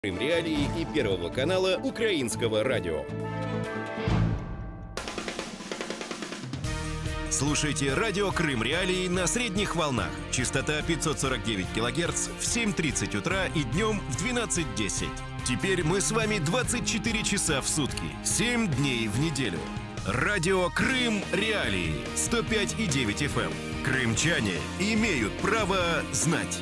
Крым Реалии и Первого канала Украинского радио. Слушайте радио Крым Реалии на средних волнах. Частота 549 кГц в 7:30 утра и днем в 12:10. Теперь мы с вами 24 часа в сутки, 7 дней в неделю. Радио Крым Реалии 105,9 FM. Крымчане имеют право знать.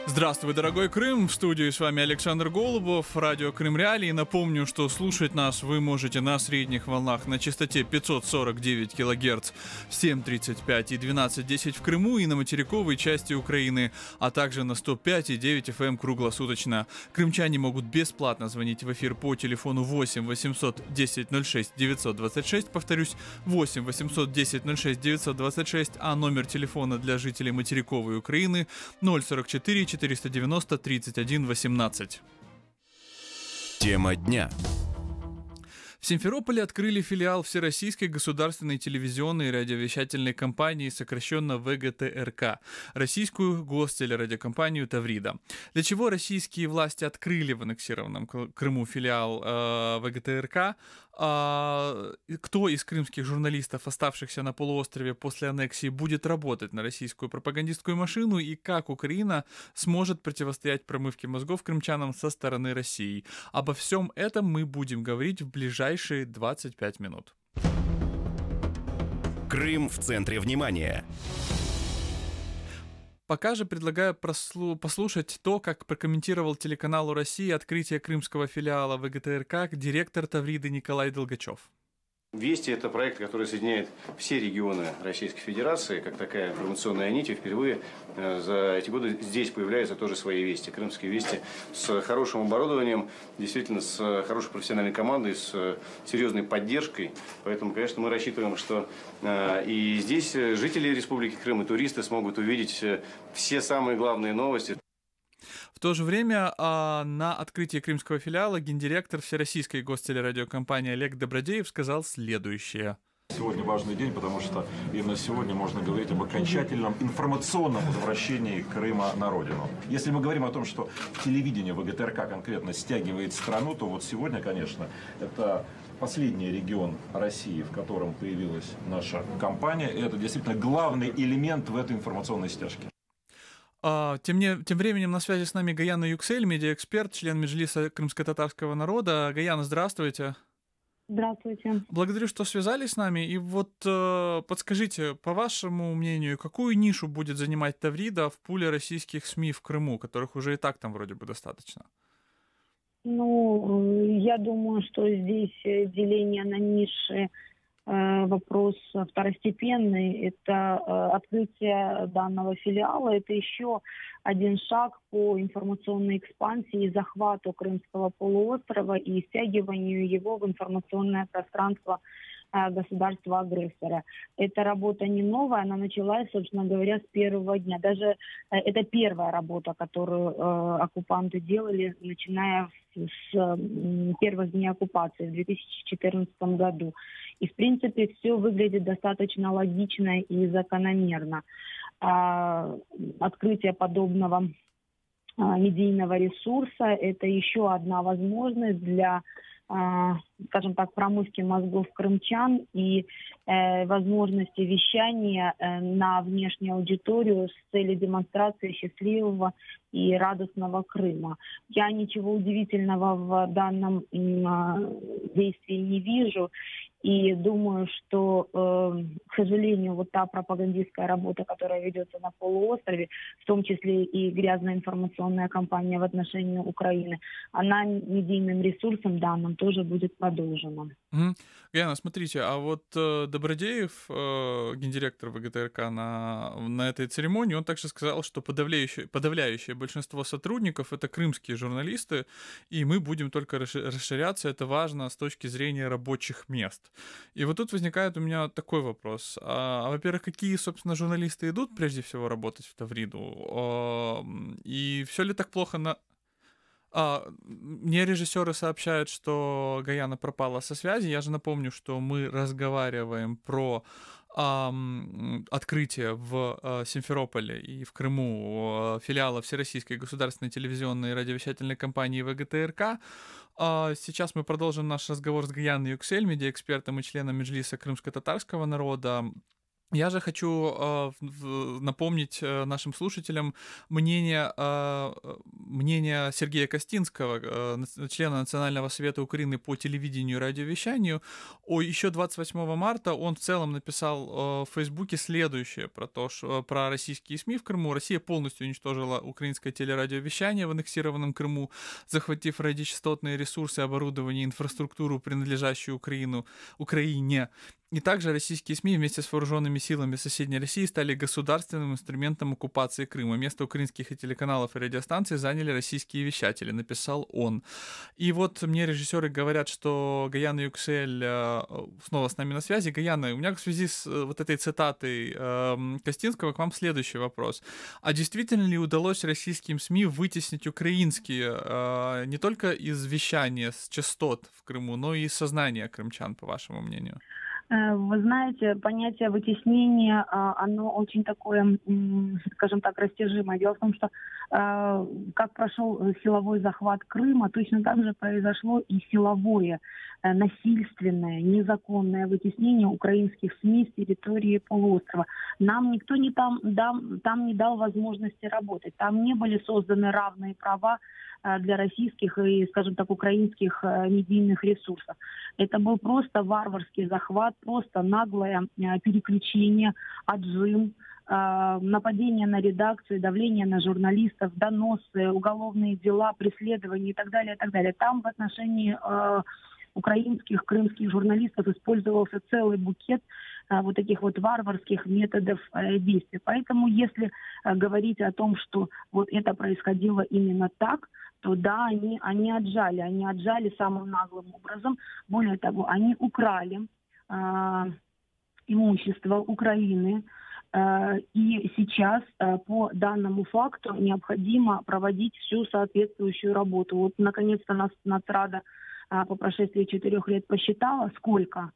Здравствуй, дорогой Крым! В студии с вами Александр Голубов, радио Крым Реалии. Напомню, что слушать нас вы можете на средних волнах на частоте 549 кГц в 7:35 и 12:10 в Крыму и на материковой части Украины, а также на 105,9 FM круглосуточно. Крымчане могут бесплатно звонить в эфир по телефону 8 800 10 06 926, повторюсь, 8 800 10 06 926, а номер телефона для жителей материковой Украины 044 490 31 18. Тема дня. В Симферополе открыли филиал Всероссийской государственной телевизионной и радиовещательной компании, сокращенно ВГТРК, российскую гостелерадиокомпанию «Таврида». Для чего российские власти открыли в аннексированном Крыму филиал ВГТРК? Кто из крымских журналистов, оставшихся на полуострове после аннексии, будет работать на российскую пропагандистскую машину, и как Украина сможет противостоять промывке мозгов крымчанам со стороны России? Обо всем этом мы будем говорить в ближайшие 25 минут. Крым в центре внимания. Пока же предлагаю послушать то, как прокомментировал телеканалу России открытие крымского филиала ВГТРК директор Тавриды Николай Долгачев. «Вести» — это проект, который соединяет все регионы Российской Федерации, как такая информационная нить. И впервые за эти годы здесь появляются тоже свои «Вести». Крымские «Вести» с хорошим оборудованием, действительно с хорошей профессиональной командой, с серьезной поддержкой. Поэтому, конечно, мы рассчитываем, что и здесь жители Республики Крым и туристы смогут увидеть все самые главные новости. В то же время на открытии крымского филиала гендиректор Всероссийской гостелерадиокомпании Олег Добродеев сказал следующее. Сегодня важный день, потому что именно сегодня можно говорить об окончательном информационном возвращении Крыма на родину. Если мы говорим о том, что телевидение ВГТРК конкретно стягивает страну, то вот сегодня, конечно, это последний регион России, в котором появилась наша компания. И это действительно главный элемент в этой информационной стяжке. Тем временем на связи с нами Гаяна Юксель, медиаэксперт, член Меджлиса крымско-татарского народа. Гаяна, здравствуйте. Здравствуйте. Благодарю, что связались с нами. И вот подскажите, по вашему мнению, какую нишу будет занимать Таврида в пуле российских СМИ в Крыму, которых уже и так там вроде бы достаточно? Я думаю, что здесь деление на ниши вопрос второстепенный. Это открытие данного филиала. Это еще один шаг по информационной экспансии и захвату Крымского полуострова и стягиванию его в информационное пространство государства-агрессора. Эта работа не новая, она началась, собственно говоря, с первого дня. Даже это первая работа, которую оккупанты делали, начиная с первых дней оккупации в 2014 году. И, в принципе, все выглядит достаточно логично и закономерно. Открытие подобного медийного ресурса – это еще одна возможность для, скажем так, промывки мозгов крымчан и возможности вещания на внешнюю аудиторию с целью демонстрации счастливого и радостного Крыма. Я ничего удивительного в данном действии не вижу. И думаю, что, к сожалению, вот та пропагандистская работа, которая ведется на полуострове, в том числе и грязная информационная кампания в отношении Украины, она медийным ресурсом данным тоже будет продолжена. Яна, смотрите, а вот Добродеев, гендиректор ВГТРК на этой церемонии, он также сказал, что подавляющее большинство сотрудников — это крымские журналисты, и мы будем только расширяться, это важно с точки зрения рабочих мест. И вот тут возникает у меня такой вопрос. Во-первых, какие, собственно, журналисты идут прежде всего работать в Тавриду? И все ли так плохо Мне режиссеры сообщают, что Гаяна пропала со связи. Я же напомню, что мы разговариваем про открытие в Симферополе и в Крыму филиала Всероссийской государственной телевизионной и радиовещательной компании ВГТРК. Сейчас мы продолжим наш разговор с Гаяной Юксель, медиаэкспертом и членом Меджлиса крымско-татарского народа. Я же хочу напомнить нашим слушателям мнение Сергея Костинского, члена Национального совета Украины по телевидению и радиовещанию. Еще 28 марта он в целом написал в Фейсбуке следующее про российские СМИ в Крыму. Россия полностью уничтожила украинское телерадиовещание в аннексированном Крыму, захватив радиочастотные ресурсы, оборудование, инфраструктуру, принадлежащую Украине. И также российские СМИ вместе с вооруженными силами соседней России стали государственным инструментом оккупации Крыма. Место украинских телеканалов и радиостанций заняли российские вещатели, написал он. И вот мне режиссеры говорят, что Гаяна Юксель снова с нами на связи. Гаяна, у меня в связи с вот этой цитатой Костинского к вам следующий вопрос. А действительно ли удалось российским СМИ вытеснить украинские не только из вещания с частот в Крыму, но и из сознания крымчан, по вашему мнению? Вы знаете, понятие вытеснения, оно очень такое, скажем так, растяжимое. Дело в том, что как прошел силовой захват Крыма, точно так же произошло и силовое, насильственное, незаконное вытеснение украинских СМИ с территории полуострова. Нам никто там не дал возможности работать. Там не были созданы равные права для российских и, скажем так, украинских медийных ресурсов. Это был просто варварский захват, просто наглое переключение, отжим, нападение на редакцию, давление на журналистов, доносы, уголовные дела, преследования и так далее, и так далее. Там в отношении украинских, крымских журналистов использовался целый букет вот таких вот варварских методов действия. Поэтому если говорить о том, что вот это происходило именно так, то да, они отжали самым наглым образом. Более того, они украли имущество Украины. И сейчас по данному факту необходимо проводить всю соответствующую работу. Вот наконец-то Нацрада по прошествии 4 лет посчитала, сколько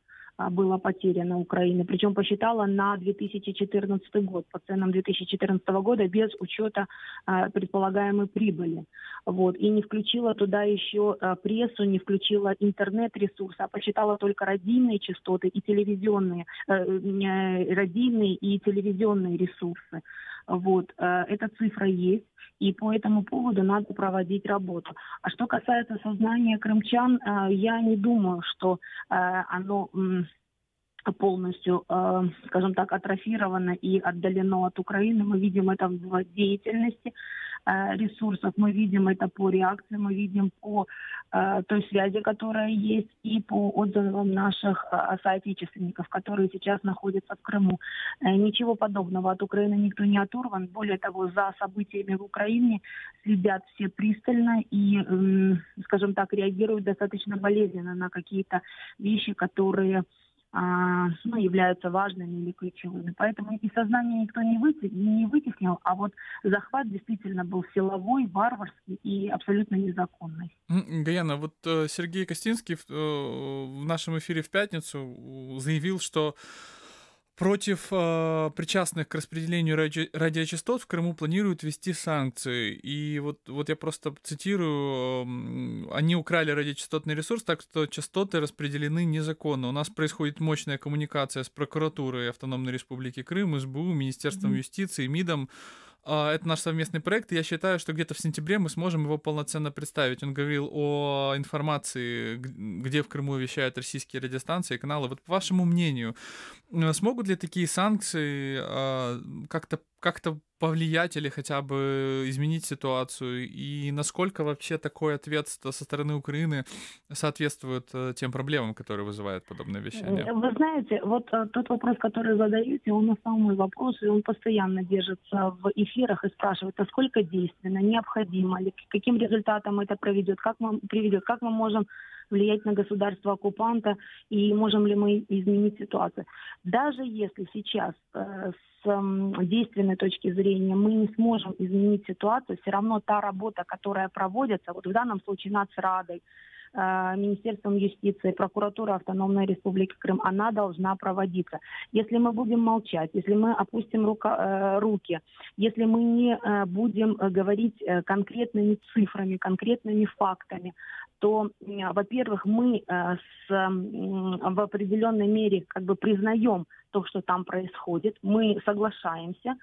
было потеряно Украины. Причем посчитала на 2014 год, по ценам 2014 года, без учета предполагаемой прибыли. Вот. И не включила туда еще прессу, не включила интернет-ресурсы, а посчитала только радийные частоты и телевизионные, радийные и телевизионные ресурсы. Вот. Эта цифра есть. И по этому поводу надо проводить работу. А что касается сознания крымчан, я не думаю, что оно полностью, скажем так, атрофировано и отдалено от Украины. Мы видим это в деятельности ресурсов, мы видим это по реакции, мы видим по той связи, которая есть, и по отзывам наших соотечественников, которые сейчас находятся в Крыму. Ничего подобного от Украины никто не оторван. Более того, за событиями в Украине следят все пристально и, скажем так, реагируют достаточно болезненно на какие-то вещи, которые являются важными или ключевыми. Поэтому и сознание никто не вытеснил, а вот захват действительно был силовой, варварский и абсолютно незаконный. Гаяна, вот Сергей Костинский в нашем эфире в пятницу заявил, что против причастных к распределению радиочастот в Крыму планируют ввести санкции. И вот я просто цитирую: они украли радиочастотный ресурс, так что частоты распределены незаконно. У нас происходит мощная коммуникация с прокуратурой Автономной Республики Крым, СБУ, Министерством юстиции, МИДом. Это наш совместный проект, и я считаю, что где-то в сентябре мы сможем его полноценно представить. Он говорил о информации, где в Крыму вещают российские радиостанции, каналы. Вот по вашему мнению, смогут ли такие санкции как-то повлиять или хотя бы изменить ситуацию? И насколько вообще такой ответ со стороны Украины соответствует тем проблемам, которые вызывают подобное вещание? Вы знаете, вот тот вопрос, который задаете, он основной вопрос, и он постоянно держится в эфирах и спрашивает, а сколько действенно, необходимо ли, к каким результатам это приведет, как мы можем влиять на государство-оккупанта и можем ли мы изменить ситуацию. Даже если сейчас с действенной точки зрения мы не сможем изменить ситуацию, все равно та работа, которая проводится, вот в данном случае Нацрадой, Министерством юстиции, прокуратурой Автономной Республики Крым, она должна проводиться. Если мы будем молчать, если мы опустим руки, если мы не будем говорить конкретными цифрами, конкретными фактами, то, во-первых, мы в определенной мере как бы признаем то, что там происходит, мы соглашаемся,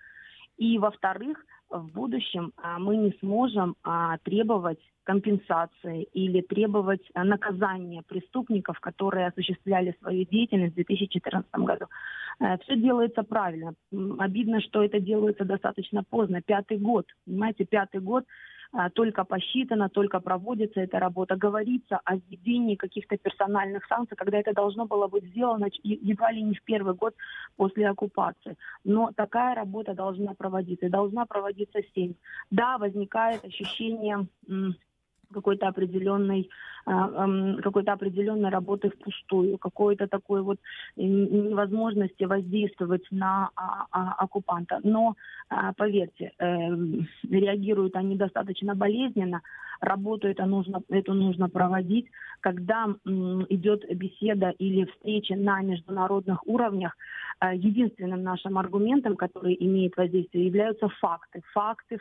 и, во-вторых, в будущем мы не сможем требовать компенсации или требовать наказания преступников, которые осуществляли свою деятельность в 2014 году. Все делается правильно. Обидно, что это делается достаточно поздно. 5-й год, понимаете, 5-й год только посчитано, только проводится эта работа. Говорится о введении каких-то персональных санкций, когда это должно было быть сделано едва ли не в 1-й год после оккупации. Но такая работа должна проводиться, и должна проводиться с тем. Да, возникает ощущение какой-то определенной работы впустую, какой-то такой вот невозможности воздействовать на оккупанта. Но, поверьте, реагируют они достаточно болезненно, работу эту нужно проводить. Когда идет беседа или встреча на международных уровнях, единственным нашим аргументом, который имеет воздействие, являются факты. Факты,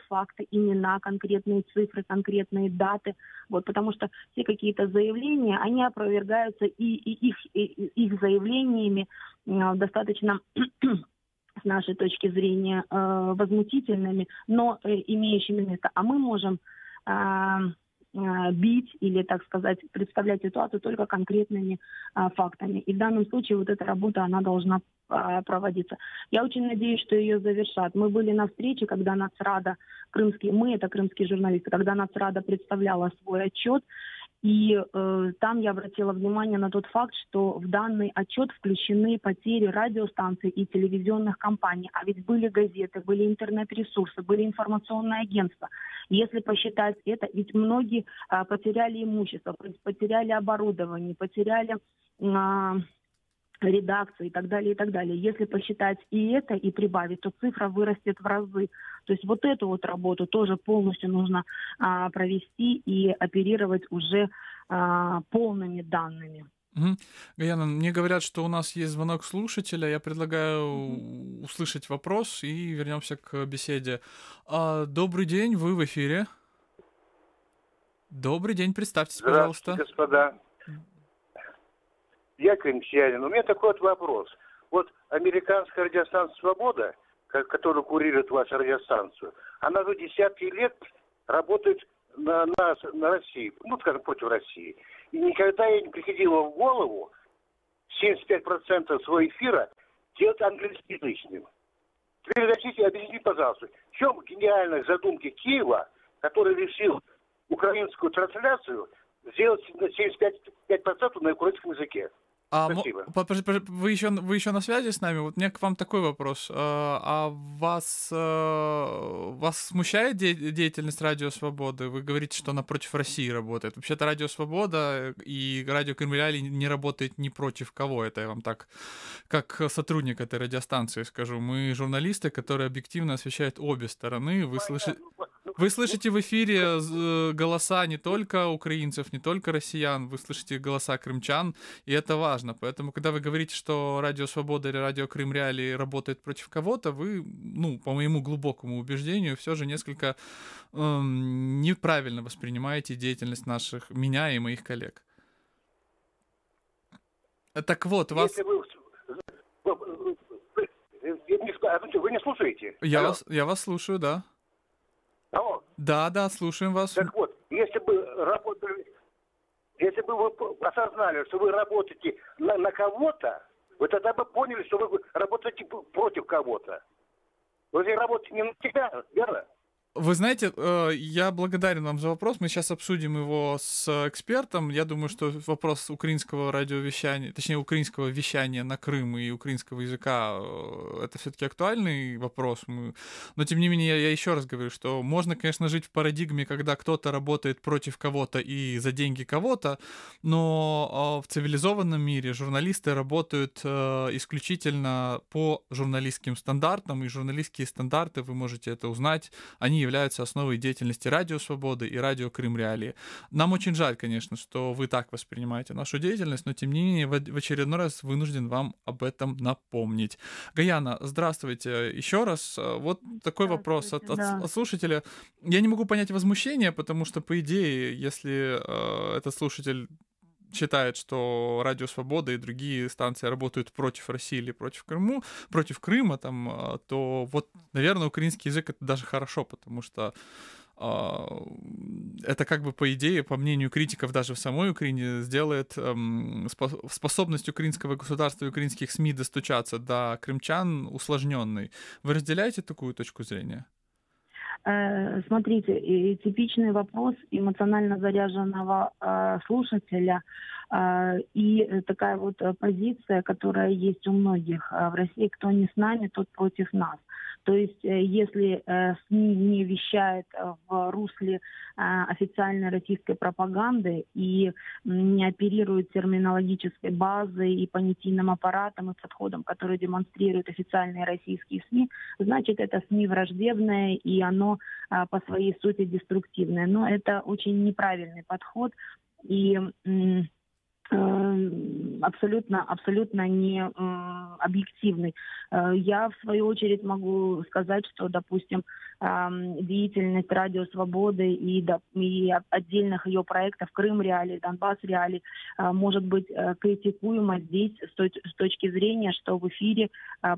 имена, конкретные цифры, конкретные даты. Вот, потому что все какие-то заявления, они опровергаются и их заявлениями достаточно с нашей точки зрения возмутительными, но имеющими место. А мы можем бить или, так сказать, представлять ситуацию только конкретными фактами. И в данном случае вот эта работа, она должна проводиться. Я очень надеюсь, что ее завершат. Мы были на встрече, когда Нацрада, это крымские журналисты, когда Нацрада представляла свой отчет, и там я обратила внимание на тот факт, что в данный отчет включены потери радиостанций и телевизионных компаний. А ведь были газеты, были интернет-ресурсы, были информационные агентства. Если посчитать это, ведь многие потеряли имущество, потеряли оборудование, потеряли редакцию и так далее, и так далее. Если посчитать и это, и прибавить, то цифра вырастет в разы. То есть вот эту вот работу тоже полностью нужно провести и оперировать уже полными данными. Угу. Гаяна, мне говорят, что у нас есть звонок слушателя. Я предлагаю услышать вопрос и вернемся к беседе. Добрый день, вы в эфире. Добрый день, представьтесь, пожалуйста. Здравствуйте, господа. Я крымчанин. У меня такой вот вопрос. Вот американская радиостанция «Свобода», которая курирует вашу радиостанцию, она уже десятки лет работает на Россию, скажем, против России. И никогда ей не приходило в голову 75% своего эфира делать англоязычным. Теперь объясните, пожалуйста, в чем гениальная задумка Киева, который решил украинскую трансляцию сделать на 75% на украинском языке? Спасибо. Вы еще на связи с нами? Вот у меня к вам такой вопрос. Вас смущает деятельность Радио Свободы? Вы говорите, что она против России работает. Вообще-то Радио Свобода и Радио Крым Реалии не работает ни против кого. Это я вам так, как сотрудник этой радиостанции скажу. Мы журналисты, которые объективно освещают обе стороны. Вы слышите в эфире голоса не только украинцев, не только россиян, вы слышите голоса крымчан, и это важно. Поэтому, когда вы говорите, что Радио Свобода или Радио Крым Реалии работает против кого-то, вы, по моему глубокому убеждению, все же несколько неправильно воспринимаете деятельность меня и моих коллег. Так вот, вас... Вы не слушаете? Я вас слушаю, да. Алло. Да, слушаем вас. Так вот, если бы вы осознали, что вы работаете на кого-то, вы тогда бы поняли, что вы работаете против кого-то. Вы работаете не на себя, верно? Вы знаете, я благодарен вам за вопрос. Мы сейчас обсудим его с экспертом. Я думаю, что вопрос украинского радиовещания, точнее, украинского вещания на Крым и украинского языка, это все-таки актуальный вопрос. Но, тем не менее, я еще раз говорю, что можно, конечно, жить в парадигме, когда кто-то работает против кого-то и за деньги кого-то, но в цивилизованном мире журналисты работают исключительно по журналистским стандартам, и журналистские стандарты, вы можете это узнать, они являются основой деятельности Радио Свободы и Радио Крым Реалии. Нам очень жаль, конечно, что вы так воспринимаете нашу деятельность, но тем не менее в очередной раз вынужден вам об этом напомнить. Гаяна, здравствуйте еще раз. Вот такой вопрос от слушателя. Я не могу понять возмущение, потому что, по идее, если этот слушатель считает, что Радио Свобода и другие станции работают против России или против Крыма, там, то вот, наверное, украинский язык — это даже хорошо, потому что это как бы, по идее, по мнению критиков даже в самой Украине, сделает способность украинского государства и украинских СМИ достучаться до крымчан усложненной. Вы разделяете такую точку зрения? Смотрите, типичный вопрос эмоционально заряженного слушателя и такая вот позиция, которая есть у многих в России: кто не с нами, тот против нас. То есть если СМИ не вещает в русле официальной российской пропаганды и не оперирует терминологической базой и понятийным аппаратом и подходом, который демонстрируют официальные российские СМИ, значит, это СМИ враждебное, и оно по своей сути деструктивное. Но это очень неправильный подход и абсолютно не объективный. Я, в свою очередь, могу сказать, что, допустим, деятельность Радио Свободы и отдельных ее проектов «Крым Реалии», «Донбасс Реалии» может быть критикуема здесь с точки зрения, что в эфире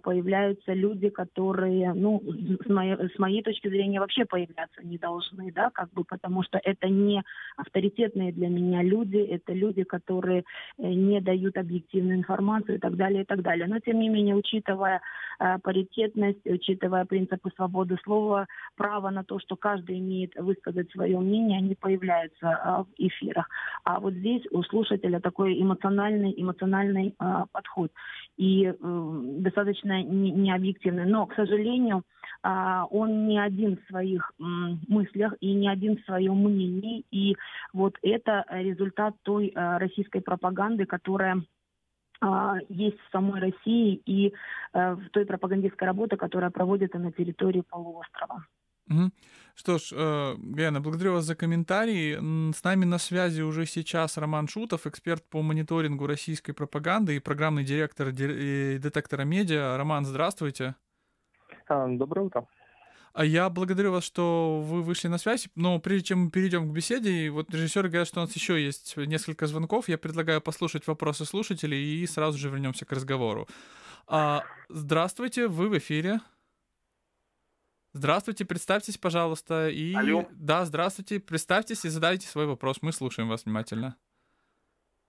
появляются люди, которые, с моей точки зрения, вообще появляться не должны, да, как бы, потому что это не авторитетные для меня люди, это люди, которые не дают объективную информацию и так далее, и так далее. Но, тем не менее, учитывая паритетность, учитывая принципы свободы слова, право на то, что каждый имеет высказать свое мнение, они появляются в эфирах. А вот здесь у слушателя такой эмоциональный подход и достаточно необъективный. Но, к сожалению, он не один в своих мыслях и не один в своем мнении. И вот это результат той российской пропаганды, которая есть в самой России, и в той пропагандистской работе, которая проводится на территории полуострова. Что ж, Гаяна, благодарю вас за комментарии. С нами на связи уже сейчас Роман Шутов, эксперт по мониторингу российской пропаганды и программный директор «Детектора медиа». Роман, здравствуйте. Доброе утро. Я благодарю вас, что вы вышли на связь, но прежде чем мы перейдем к беседе, вот режиссеры говорят, что у нас еще есть несколько звонков, я предлагаю послушать вопросы слушателей и сразу же вернемся к разговору. Здравствуйте, вы в эфире. Здравствуйте, представьтесь, пожалуйста. Алло. Да, здравствуйте, представьтесь и задайте свой вопрос, мы слушаем вас внимательно.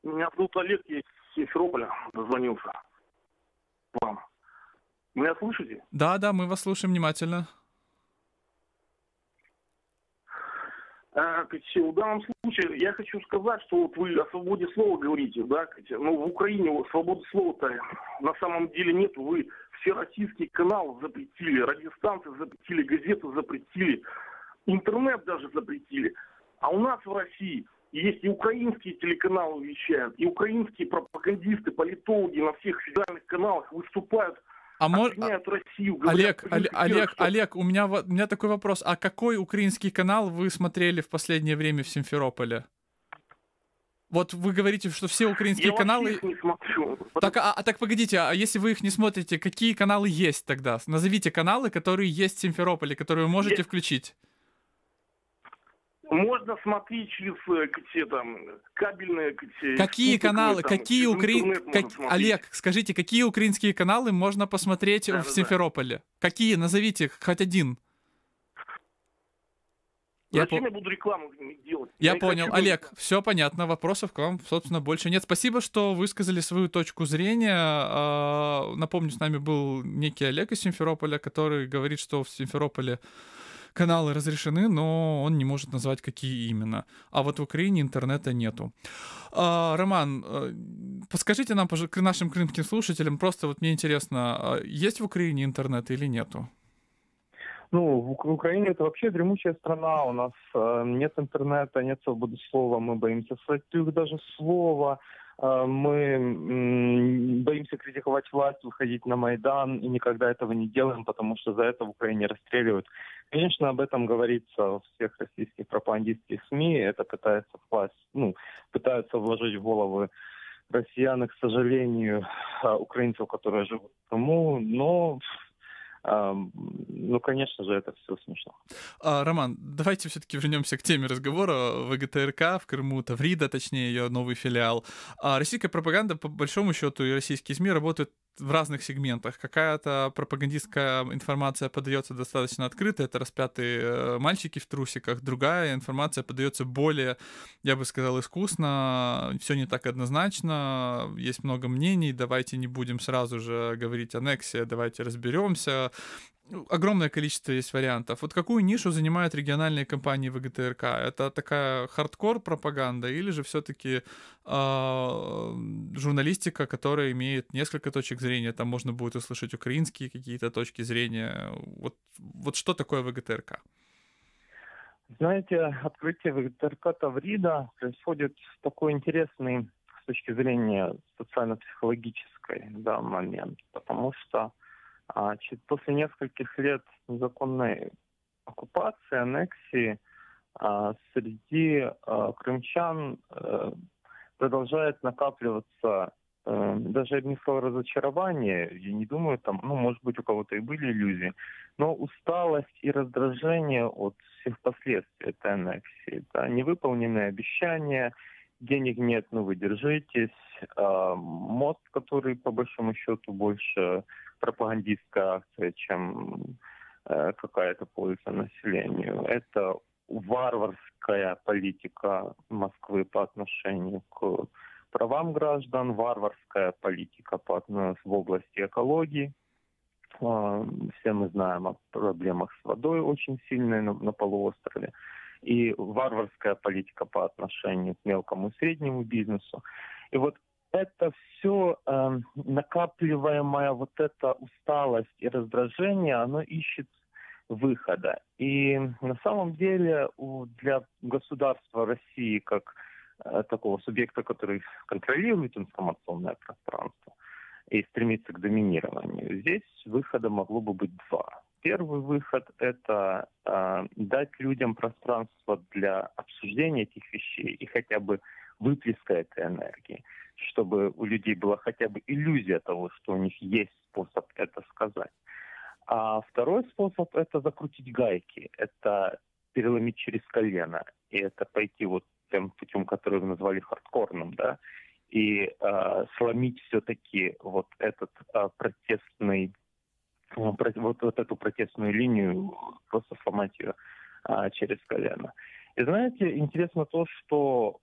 Меня зовут Олег, я из Симферополя дозвонился вам. Меня слышите? Да, мы вас слушаем внимательно. В данном случае я хочу сказать, что вот вы о свободе слова говорите, да, но в Украине свободы слова-то на самом деле нет. Вы все российские каналы запретили, радиостанции запретили, газеты запретили, интернет даже запретили. А у нас в России есть и украинские телеканалы вещают, и украинские пропагандисты, политологи на всех федеральных каналах выступают. Россию, говорят, Олег, у меня такой вопрос. А какой украинский канал вы смотрели в последнее время в Симферополе? Вот вы говорите, что все украинские каналы... Я их не смотрю. Так погодите, а если вы их не смотрите, какие каналы есть тогда? Назовите каналы, которые есть в Симферополе, которые вы можете включить. Можно смотреть через кабельные... Какие каналы, Олег, скажите, какие украинские каналы можно посмотреть в Симферополе? Какие? Назовите хоть один. Зачем я буду рекламу делать? Я понял. Олег, все понятно, вопросов к вам, собственно, больше нет. Спасибо, что высказали свою точку зрения. Напомню, с нами был некий Олег из Симферополя, который говорит, что в Симферополе каналы разрешены, но он не может назвать, какие именно. А вот в Украине интернета нету. Роман, подскажите нам, к нашим крымским слушателям, просто вот мне интересно, есть в Украине интернет или нету? В Украине это вообще дремучая страна, у нас нет интернета, нет свободы слова, мы боимся сказать даже слово, Мы боимся критиковать власть, выходить на Майдан, и никогда этого не делаем, потому что за это в Украине расстреливают. Конечно, об этом говорится во всех российских пропагандистских СМИ. Это пытаются вложить в головы россиян, и, к сожалению, украинцев, которые живут в Крыму, но... конечно же, это все смешно. Роман, давайте все-таки вернемся к теме разговора. ВГТРК в Крыму, Таврида, точнее, ее новый филиал. Российская пропаганда, по большому счету, и российские СМИ работают в разных сегментах. Какая-то пропагандистская информация подается достаточно открыто, это распятые мальчики в трусиках. Другая информация подается более, я бы сказал, искусно, все не так однозначно, есть много мнений, давайте не будем сразу же говорить аннексия, давайте разберемся. Огромное количество есть вариантов. Вот какую нишу занимают региональные компании ВГТРК? Это такая хардкор-пропаганда или же все-таки журналистика, которая имеет несколько точек зрения? Там можно будет услышать украинские какие-то точки зрения. Вот что такое ВГТРК? Знаете, открытие ВГТРК Таврида происходит такой интересный с точки зрения социально-психологической момент, потому что после нескольких лет незаконной оккупации, аннексии, среди крымчан продолжает накапливаться даже, я бы не сказал, разочарование. Я не думаю, может быть, у кого-то и были иллюзии, но усталость и раздражение от всех последствий этой аннексии. Да, невыполненные обещания, денег нет, но вы держитесь. Мост, который, по большому счету, больше пропагандистская акция, чем какая-то польза населению. Это варварская политика Москвы по отношению к правам граждан, варварская политика в области экологии. Все мы знаем о проблемах с водой очень сильной на полуострове. И варварская политика по отношению к мелкому и среднему бизнесу. И вот это все накапливаемая вот эта усталость и раздражение, оно ищет выхода. И на самом деле для государства России как такого субъекта, который контролирует информационное пространство и стремится к доминированию, здесь выхода могло бы быть два. Первый выход – это дать людям пространство для обсуждения этих вещей и хотя бы выплеска этой энергии, чтобы у людей была хотя бы иллюзия того, что у них есть способ это сказать. А второй способ – это закрутить гайки, это переломить через колено, и это пойти вот тем путем, который вы назвали хардкорным, да, и сломить все-таки вот этот протестный, вот эту протестную линию, просто сломать ее через колено. И знаете, интересно то, что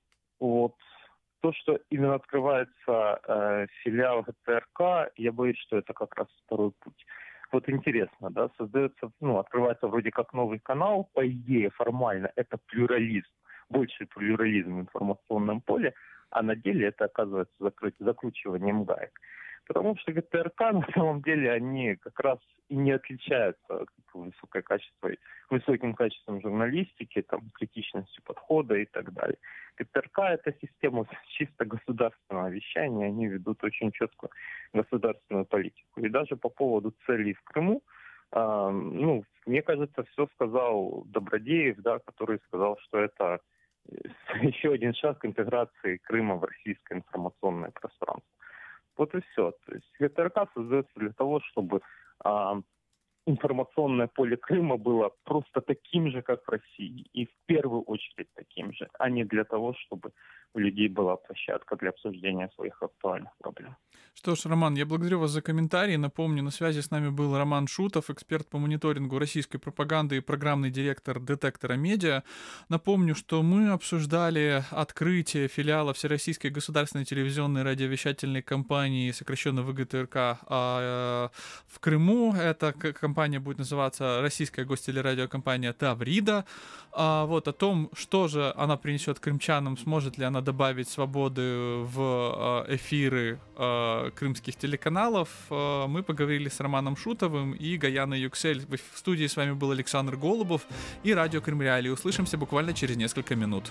именно открывается филиал ГТРК, я боюсь, что это как раз второй путь. Вот интересно, да, создается, открывается вроде как новый канал, по идее, формально это плюрализм, больший плюрализм в информационном поле, а на деле это оказывается закручиванием гаек. Потому что ГТРК на самом деле они как раз и не отличаются высоким качеством журналистики, критичностью подхода и так далее. ГТРК – это система чисто государственного вещания, они ведут очень четкую государственную политику. И даже по поводу целей в Крыму, мне кажется, все сказал Добродеев, да, который сказал, что это еще один шаг к интеграции Крыма в российское информационное пространство. Вот и все. То есть ГТРК создается для того, чтобы информационное поле Крыма было просто таким же, как в России. И в первую очередь таким же, а не для того, чтобы у людей была площадка для обсуждения своих актуальных проблем. Что ж, Роман, я благодарю вас за комментарии. Напомню, на связи с нами был Роман Шутов, эксперт по мониторингу российской пропаганды и программный директор «Детектора Медиа». Напомню, что мы обсуждали открытие филиала Всероссийской государственной телевизионной радиовещательной компании, сокращенно ВГТРК, в Крыму. Эта компания будет называться «Российская гостелерадиокомпания Таврида». О том, что же она принесет крымчанам, сможет ли она добавить свободы в эфиры крымских телеканалов, мы поговорили с Романом Шутовым и Гаяной Юксель. В студии с вами был Александр Голубов и радио Крым Реалии. Услышимся буквально через несколько минут.